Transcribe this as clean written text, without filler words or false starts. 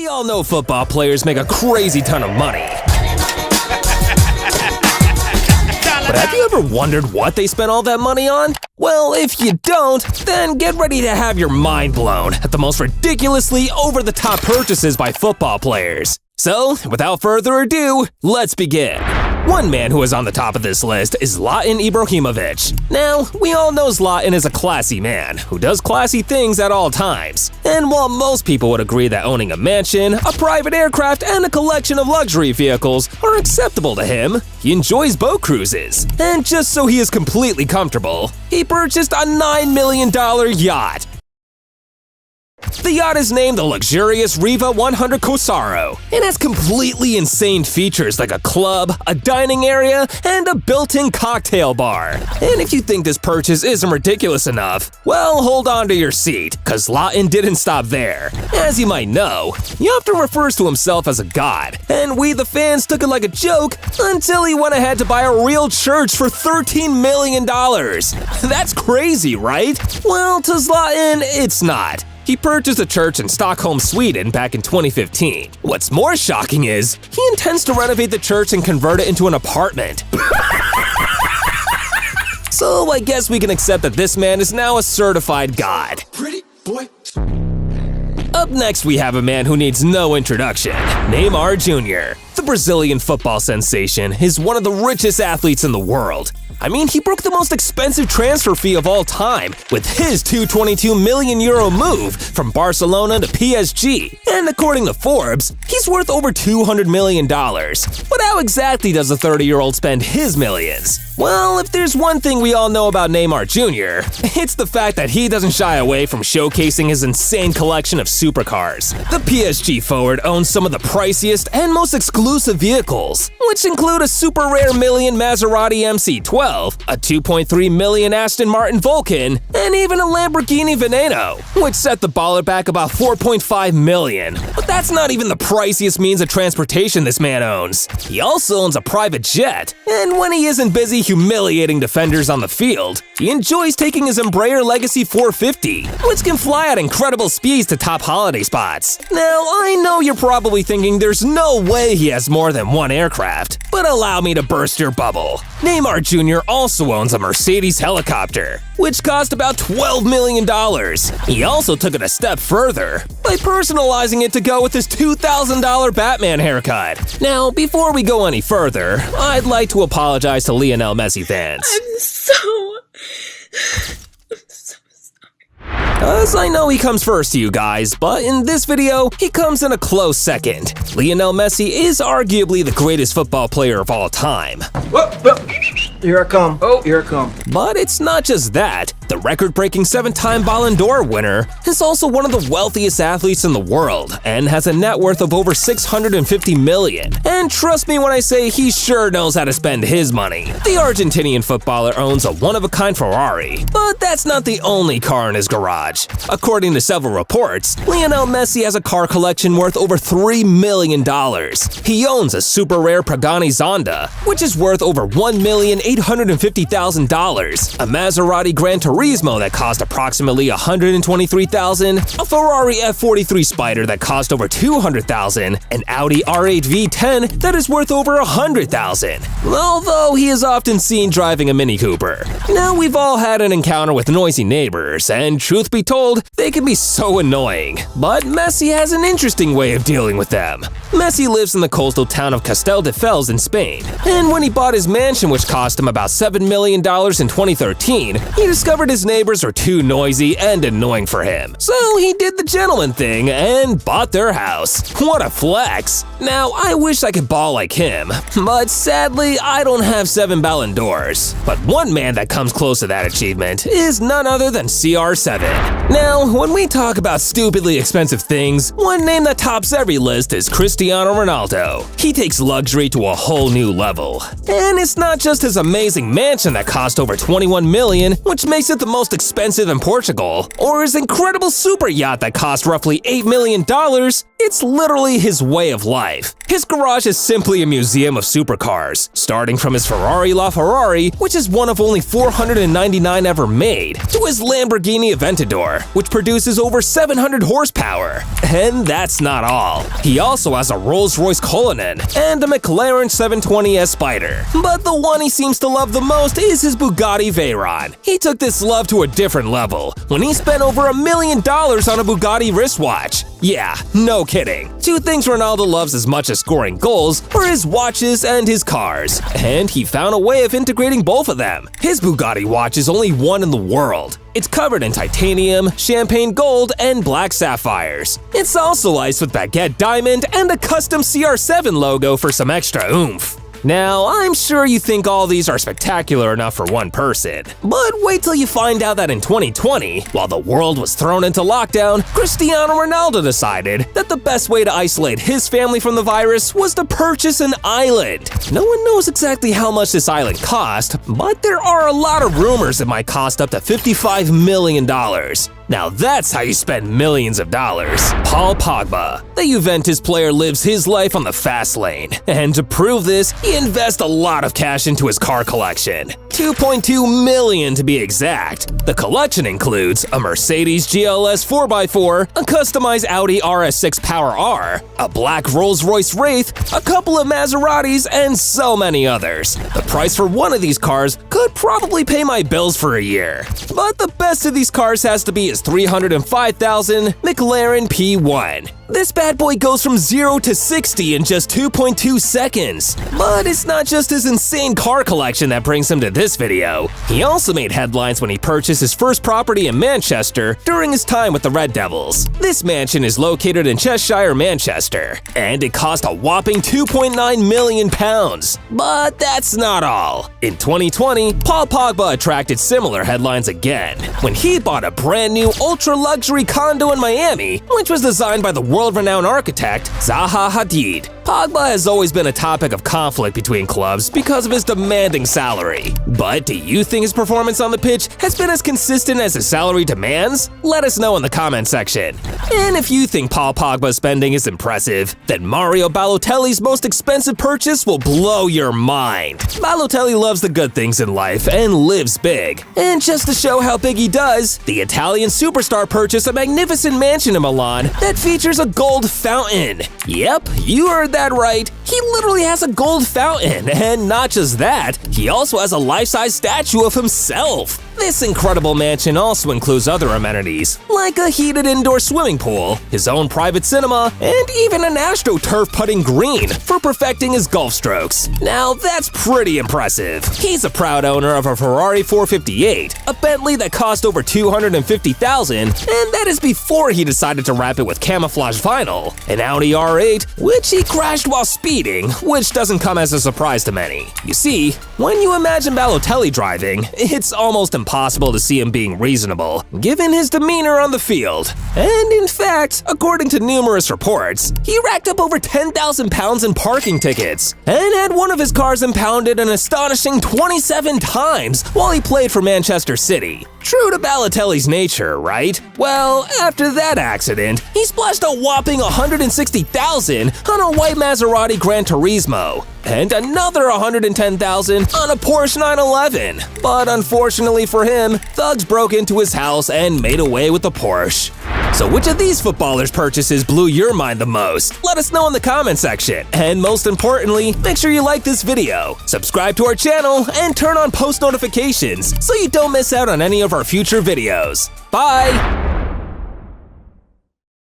We all know football players make a crazy ton of money. But have you ever wondered what they spent all that money on? Well, if you don't, then get ready to have your mind blown at the most ridiculously over-the-top purchases by football players. So, without further ado, let's begin. One man who is on the top of this list is Zlatan Ibrahimovic. Now, we all know Zlatan is a classy man who does classy things at all times. And while most people would agree that owning a mansion, a private aircraft, and a collection of luxury vehicles are acceptable to him, he enjoys boat cruises. And just so he is completely comfortable, he purchased a $9 million yacht. The yacht is named the luxurious Riva 100 Cosaro. It has completely insane features like a club, a dining area, and a built-in cocktail bar. And if you think this purchase isn't ridiculous enough, well, hold on to your seat, cause Zlatan didn't stop there. As you might know, he often refers to himself as a god, and we the fans took it like a joke until he went ahead to buy a real church for $13 million. That's crazy, right? Well, to Zlatan, it's not. He purchased a church in Stockholm, Sweden back in 2015. What's more shocking is, he intends to renovate the church and convert it into an apartment. So I guess we can accept that this man is now a certified god. Pretty boy. Up next, we have a man who needs no introduction, Neymar Jr. The Brazilian football sensation is one of the richest athletes in the world. I mean, he broke the most expensive transfer fee of all time with his €222 million move from Barcelona to PSG. And according to Forbes, he's worth over $200 million. But how exactly does a 30-year-old spend his millions? Well, if there's one thing we all know about Neymar Jr., it's the fact that he doesn't shy away from showcasing his insane collection of supercars. The PSG forward owns some of the priciest and most exclusive vehicles, which include a super rare million Maserati MC12, a $2.3 million Aston Martin Vulcan, and even a Lamborghini Veneno, which set the baller back about $4.5 million. But that's not even the priciest means of transportation this man owns. He also owns a private jet, and when he isn't busy humiliating defenders on the field, he enjoys taking his Embraer Legacy 450, which can fly at incredible speeds to top holiday spots. Now, I know you're probably thinking there's no way he has more than one aircraft, but allow me to burst your bubble. Neymar Jr. also owns a Mercedes helicopter, which cost about $12 million. He also took it a step further by personalizing it to go with his $2,000 Batman haircut. Now, before we go any further, I'd like to apologize to Lionel Messi fans. I'm so sorry. As I know he comes first to you guys, but in this video, he comes in a close second. Lionel Messi is arguably the greatest football player of all time. Whoa. Here I come. Oh, here I come. But it's not just that. The record-breaking 7-time Ballon d'Or winner is also one of the wealthiest athletes in the world and has a net worth of over $650 million. And trust me when I say he sure knows how to spend his money. The Argentinian footballer owns a one-of-a-kind Ferrari, but that's not the only car in his garage. According to several reports, Lionel Messi has a car collection worth over $3 million. He owns a super rare Pagani Zonda, which is worth over $1,850,000, a Maserati Gran Turismo that cost approximately $123,000, a Ferrari F43 Spider that cost over $200,000, an Audi R8 V10 that is worth over $100,000, although he is often seen driving a Mini Cooper. Now, we've all had an encounter with noisy neighbors, and truth be told, they can be so annoying. But Messi has an interesting way of dealing with them. Messi lives in the coastal town of Castelldefels in Spain, and when he bought his mansion, which cost him about $7 million in 2013, he discovered his neighbors were too noisy and annoying for him. So he did the gentleman thing and bought their house. What a flex! Now, I wish I could ball like him, but sadly, I don't have 7 Ballon d'Ors. But one man that comes close to that achievement is none other than CR7. Now, when we talk about stupidly expensive things, one name that tops every list is Cristiano Ronaldo. He takes luxury to a whole new level. And it's not just his amazing mansion that cost over $21 million, which makes it it the most expensive in Portugal? Or his incredible super yacht that cost roughly $8 million? It's literally his way of life. His garage is simply a museum of supercars, starting from his Ferrari LaFerrari, which is one of only 499 ever made, to his Lamborghini Aventador, which produces over 700 horsepower. And that's not all. He also has a Rolls-Royce Cullinan and a McLaren 720S Spider. But the one he seems to love the most is his Bugatti Veyron. He took this love to a different level when he spent over $1 million on a Bugatti wristwatch. Yeah, no kidding. Two things Ronaldo loves as much as scoring goals are his watches and his cars. And he found a way of integrating both of them. His Bugatti watch is only one in the world. It's covered in titanium, champagne gold, and black sapphires. It's also iced with baguette diamond and a custom CR7 logo for some extra oomph. Now, I'm sure you think all these are spectacular enough for one person, but wait till you find out that in 2020, while the world was thrown into lockdown, Cristiano Ronaldo decided that the best way to isolate his family from the virus was to purchase an island. No one knows exactly how much this island cost, but there are a lot of rumors it might cost up to $55 million. Now that's how you spend millions of dollars. Paul Pogba. The Juventus player lives his life on the fast lane, and to prove this, he invests a lot of cash into his car collection. $2.2 million to be exact. The collection includes a Mercedes GLS 4x4, a customized Audi RS6 Power R, a black Rolls-Royce Wraith, a couple of Maseratis, and so many others. The price for one of these cars could probably pay my bills for a year. But the best of these cars has to be his $305,000 McLaren P1. This bad boy goes from 0 to 60 in just 2.2 seconds. But it's not just his insane car collection that brings him to this video. He also made headlines when he purchased his first property in Manchester during his time with the Red Devils. This mansion is located in Cheshire, Manchester, and it cost a whopping £2.9 million. But that's not all. In 2020, Paul Pogba attracted similar headlines again when he bought a brand new ultra-luxury condo in Miami, which was designed by the world-renowned architect Zaha Hadid. Pogba has always been a topic of conflict between clubs because of his demanding salary. But do you think his performance on the pitch has been as consistent as his salary demands? Let us know in the comment section. And if you think Paul Pogba's spending is impressive, then Mario Balotelli's most expensive purchase will blow your mind. Balotelli loves the good things in life and lives big. And just to show how big he does, the Italian superstar purchased a magnificent mansion in Milan that features a gold fountain. Yep, you heard that right. He literally has a gold fountain, and not just that, he also has a life-size statue of himself. This incredible mansion also includes other amenities, like a heated indoor swimming pool, his own private cinema, and even an AstroTurf putting green for perfecting his golf strokes. Now that's pretty impressive. He's a proud owner of a Ferrari 458, a Bentley that cost over $250,000, and that is before he decided to wrap it with camouflage vinyl, an Audi R8, which he crashed while speeding, which doesn't come as a surprise to many. You see, when you imagine Balotelli driving, it's almost impossible to see him being reasonable, given his demeanor on the field. And in fact, according to numerous reports, he racked up over £10,000 in parking tickets, and had one of his cars impounded an astonishing 27 times while he played for Manchester City. True to Balotelli's nature, right? Well, after that accident, he splashed a whopping $160,000 on a white Maserati Gran Turismo, and another $110,000 on a Porsche 911. But unfortunately for him, thugs broke into his house and made away with the Porsche. So which of these footballers' purchases blew your mind the most? Let us know in the comment section. And most importantly, make sure you like this video, subscribe to our channel, and turn on post notifications so you don't miss out on any of our future videos. Bye!